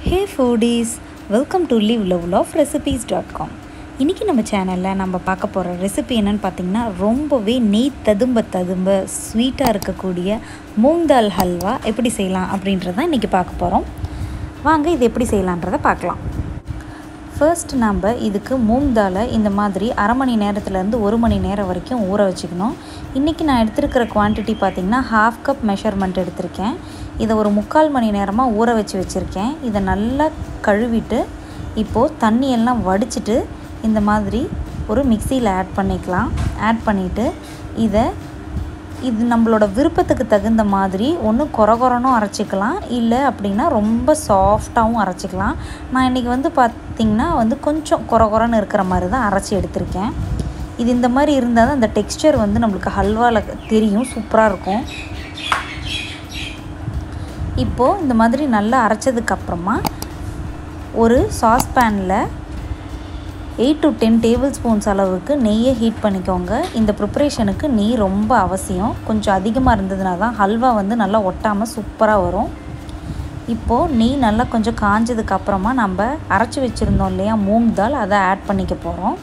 Hey foodies, welcome to liveloveloverecipes.com. இன்றைக்கி நம்ம சேனலில் நம்ம பார்க்க போகிற ரெசிபி என்னென்னு பார்த்திங்கன்னா ரொம்பவே நெய் ததும்ப ஸ்வீட்டாக இருக்கக்கூடிய மூங் தால் ஹல்வா எப்படி செய்யலாம் அப்படின்றத இன்றைக்கி பார்க்க போகிறோம். வாங்க இது எப்படி செய்யலான்றதை பார்க்கலாம். ஃபர்ஸ்ட் நம்ம இதுக்கு மூங் தாலை இந்த மாதிரி அரை மணி நேரத்துலேருந்து 1 மணி நேரம் வரைக்கும் ஊற வச்சுக்கணும். இன்றைக்கி நான் எடுத்துருக்கிற குவான்டிட்டி பார்த்திங்கன்னா 1/2 கப் மெஷர்மெண்ட் எடுத்திருக்கேன். இதை ஒரு 3/4 மணி நேரமாக ஊற வச்சுருக்கேன். இதை நல்லா கழுவிட்டு இப்போது தண்ணியெல்லாம் வடிச்சிட்டு இந்த மாதிரி ஒரு மிக்சியில் ஆட் பண்ணிக்கலாம். ஆட் பண்ணிவிட்டு இது நம்மளோட விருப்பத்துக்கு தகுந்த மாதிரி ஒன்று கொரகொரனும் அரைச்சிக்கலாம், இல்லை அப்படின்னா ரொம்ப சாஃப்டாகவும் அரைச்சிக்கலாம். நான் இன்றைக்கி பார்த்திங்கன்னா கொஞ்சம் கொரகொரன்னு இருக்கிற மாதிரி தான் அரைச்சி எடுத்திருக்கேன். இது இந்த மாதிரி இருந்தால் தான் அந்த டெக்ஸ்சர் நம்மளுக்கு ஹல்வாவில் தெரியும், சூப்பராக இருக்கும். இப்போது இந்த மாதிரி நல்லா அரைச்சதுக்கப்புறமா ஒரு சாஸ்பேனில் 8 to 10 டேபிள் ஸ்பூன்ஸ் அளவுக்கு நெய்யை ஹீட் பண்ணிக்கோங்க. இந்த ப்ரிப்ரேஷனுக்கு நெய் ரொம்ப அவசியம். கொஞ்சம் அதிகமாக இருந்ததுனா தான் ஹல்வா நல்லா ஒட்டாமல் சூப்பராக வரும். இப்போது நெய் நல்லா கொஞ்சம் காஞ்சதுக்கப்புறமா நம்ம அரைச்சி வச்சுருந்தோம் இல்லையா மூங் தால், அதை ஆட் பண்ணிக்க போகிறோம்.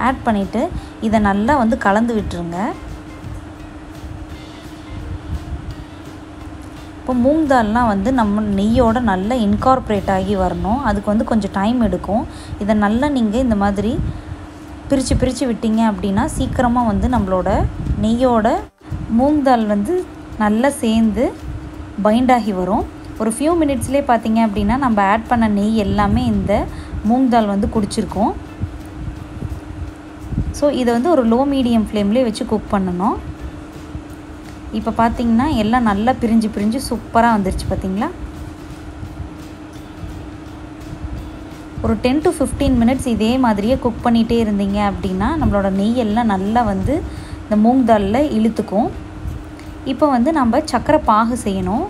ஆட் பண்ணிவிட்டு இதை நல்லா கலந்து விட்டுருங்க. இப்போ மூங் தால்லாம் நம்ம நெய்யோட நல்லா இன்கார்ப்ரேட் ஆகி வரணும். அதுக்கு கொஞ்சம் டைம் எடுக்கும். இதை நல்லா நீங்கள் இந்த மாதிரி பிரித்து விட்டீங்க அப்படின்னா சீக்கிரமாக நம்மளோட நெய்யோட மூங் தால் நல்லா சேர்ந்து பைண்ட் ஆகி வரும். ஒரு ஃபியூ மினிட்ஸ்லேயே பார்த்தீங்க அப்படின்னா நம்ம ஆட் பண்ண நெய் எல்லாமே இந்த மூங் தால் குடிச்சிருக்கோம். ஸோ இதை ஒரு லோ மீடியம் ஃப்ளேம்லேயே வச்சு குக் பண்ணணும். இப்போ பார்த்திங்கன்னா எல்லாம் நல்லா பிரிஞ்சு சூப்பராக வந்துருச்சு பார்த்திங்களா. ஒரு 10 to 15 மினிட்ஸ் இதே மாதிரியே குக் பண்ணிகிட்டே இருந்தீங்க அப்படின்னா நம்மளோட நெய் எல்லாம் நல்லா இந்த மூங் தாலில் இழுத்துக்கும். இப்போ நம்ம சர்க்கரை பாகு செய்யணும்.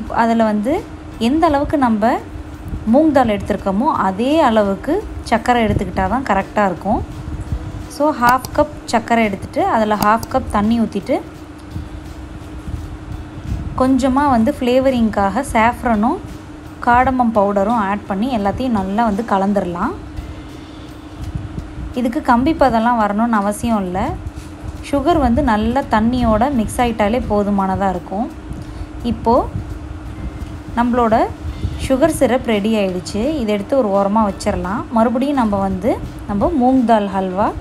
இப்போ அதில் எந்த அளவுக்கு நம்ம மூங் தால் எடுத்துருக்கோமோ அதே அளவுக்கு சர்க்கரை எடுத்துக்கிட்டால் தான் கரெக்டாக இருக்கும். ஸோ 1/2 கப் சர்க்கரை எடுத்துகிட்டு அதில் 1/2 கப் தண்ணி ஊற்றிட்டு கொஞ்சமாக ஃப்ளேவரிங்காக சாஃப்ரனும் காடமம் பவுடரும் ஆட் பண்ணி எல்லாத்தையும் நல்லா கலந்துடலாம். இதுக்கு கம்பி பதெல்லாம் வரணும்னு அவசியம் இல்லை. சுகர் நல்லா தண்ணியோட மிக்ஸ் ஆகிட்டாலே போதுமானதாக இருக்கும். இப்போது நம்மளோட சுகர் சிரப் ரெடி ஆகிடுச்சு. இதை எடுத்து ஒரு ஓரமாக வச்சிடலாம். மறுபடியும் நம்ம மூங் தால் ஹல்வா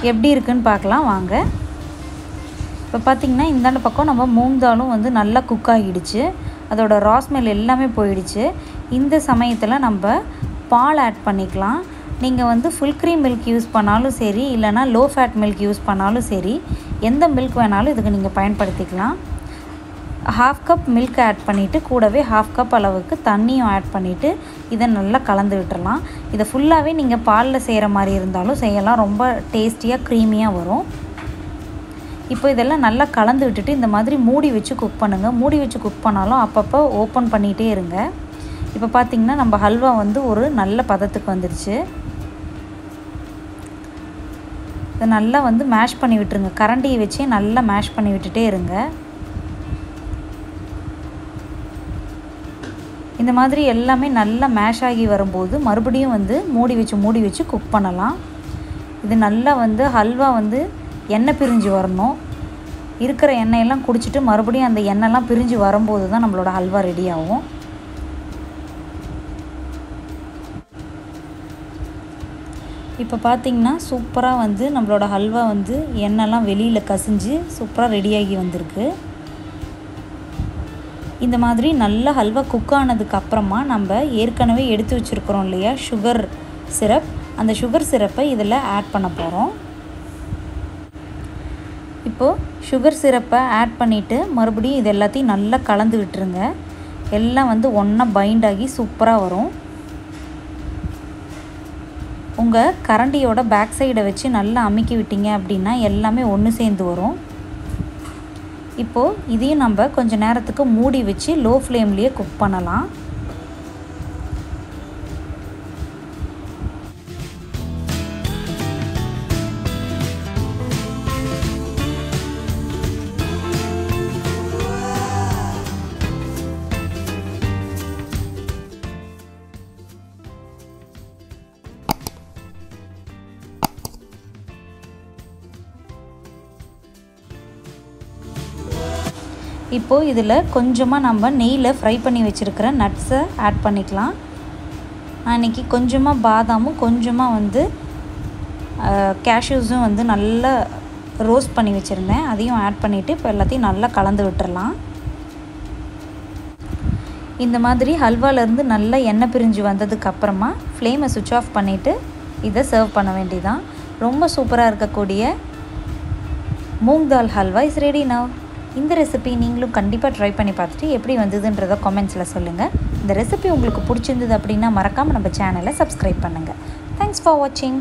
எப்படி இருக்குன்னு பார்க்கலாம் வாங்க. இப்போ பார்த்திங்கன்னா இந்தாண்ட பக்கம் நம்ம மூங் தாலும் நல்லா குக் ஆகிடுச்சு. அதோட ரா ஸ்மெல் எல்லாமே போயிடுச்சு. இந்த சமயத்தில் நம்ம பால் ஆட் பண்ணிக்கலாம். நீங்கள் ஃபுல் க்ரீம் மில்க் யூஸ் பண்ணாலும் சரி, இல்லைனா லோ ஃபேட் மில்க் யூஸ் பண்ணாலும் சரி, எந்த மில்க் வேணாலும் இதுக்கு நீங்கள் பயன்படுத்திக்கலாம். 1/2 கப் மில்க் ஆட் பண்ணிவிட்டு கூடவே 1/2 கப் அளவுக்கு தண்ணியும் ஆட் பண்ணிவிட்டு இதை நல்லா கலந்து விட்டுறலாம். இதை ஃபுல்லாகவே நீங்கள் பாலில் செய்கிற மாதிரி இருந்தாலும் செய்யலாம். ரொம்ப டேஸ்டியாக க்ரீமியாக வரும். இப்போ இதெல்லாம் நல்லா கலந்து விட்டுட்டு இந்த மாதிரி மூடி வச்சு குக் பண்ணுங்கள். மூடி வச்சு குக் பண்ணாலும் அப்பப்போ ஓப்பன் பண்ணிகிட்டே இருங்க. இப்போ பார்த்திங்கன்னா நம்ம ஹல்வா ஒரு நல்ல பதத்துக்கு வந்துடுச்சு. இதை நல்லா மேஷ் பண்ணி விட்டுருங்க. கரண்டியை வச்சு நல்லா மேஷ் பண்ணி விட்டுட்டே இருங்க. இந்த மாதிரி எல்லாமே நல்லா மேஷ் ஆகி வரும்போது மறுபடியும் மூடி வச்சு குக் பண்ணலாம். இது நல்லா ஹல்வா எண்ணெய் பிரிஞ்சு வரணும். இருக்கிற எண்ணெயெல்லாம் குடிச்சிட்டு மறுபடியும் அந்த எண்ணெய்லாம் பிரிஞ்சு வரும்போது தான் நம்மளோட ஹல்வா ரெடி ஆகும். இப்போ பார்த்திங்கன்னா சூப்பராக நம்மளோட ஹல்வா எண்ணெய்லாம் வெளியில் கசிஞ்சு சூப்பராக ரெடியாகி வந்திருக்கு. இந்த மாதிரி நல்லா ஹல்வா குக் ஆனதுக்கப்புறமா நம்ம ஏற்கனவே எடுத்து வச்சுருக்கிறோம் இல்லையா சுகர் சிரப், அந்த சுகர் சிரப்பை இதில் ஆட் பண்ண போகிறோம். இப்போது சுகர் சிரப்பை ஆட் பண்ணிவிட்டு மறுபடியும் இது எல்லாத்தையும் நல்லா கலந்து விட்டுருங்க. எல்லாம் ஒன்றா பைண்ட் ஆகி சூப்பராக வரும். உங்கள் கரண்டியோட பேக் சைடை வச்சு நல்லா அமுக்கி விட்டீங்க அப்படின்னா எல்லாமே ஒன்று சேர்ந்து வரும். இப்போது இதையும் நம்ம கொஞ்சம் நேரத்துக்கு மூடி வச்சு லோ ஃப்ளேம்லேயே குக் பண்ணலாம். இப்போது இதில் கொஞ்சமாக நம்ம நெய்யில் ஃப்ரை பண்ணி வச்சுருக்கிற நட்ஸை ஆட் பண்ணிக்கலாம். அன்றைக்கி கொஞ்சமாக பாதாமும் கொஞ்சமாக வந்து கேஷ்யூஸும் வந்து நல்லா ரோஸ்ட் பண்ணி வச்சுருந்தேன். அதையும் ஆட் பண்ணிவிட்டு இப்போ எல்லாத்தையும் நல்லா கலந்து விட்டுறலாம். இந்த மாதிரி ஹல்வாலேருந்து நல்லா எண்ணெய் பிரிஞ்சு வந்ததுக்கப்புறமா ஃப்ளேமை சுவிட்ச் ஆஃப் பண்ணிவிட்டு இதை சர்வ் பண்ண வேண்டியதான். ரொம்ப சூப்பராக இருக்கக்கூடிய மூங் தால் ஹல்வா இஸ் ரெடி நவ். இந்த ரெசிபி நீங்களும் கண்டிப்பாக ட்ரை பண்ணி பார்த்துட்டு எப்படி வந்ததுன்றதை கமெண்ட்ஸில் சொல்லுங்கள். இந்த ரெசிபி உங்களுக்கு பிடிச்சிருந்தது அப்படின்னா மறக்காமல் நம்ம சேனலை சப்ஸ்கிரைப் பண்ணுங்கள். தேங்க்ஸ் ஃபார் வாட்சிங்.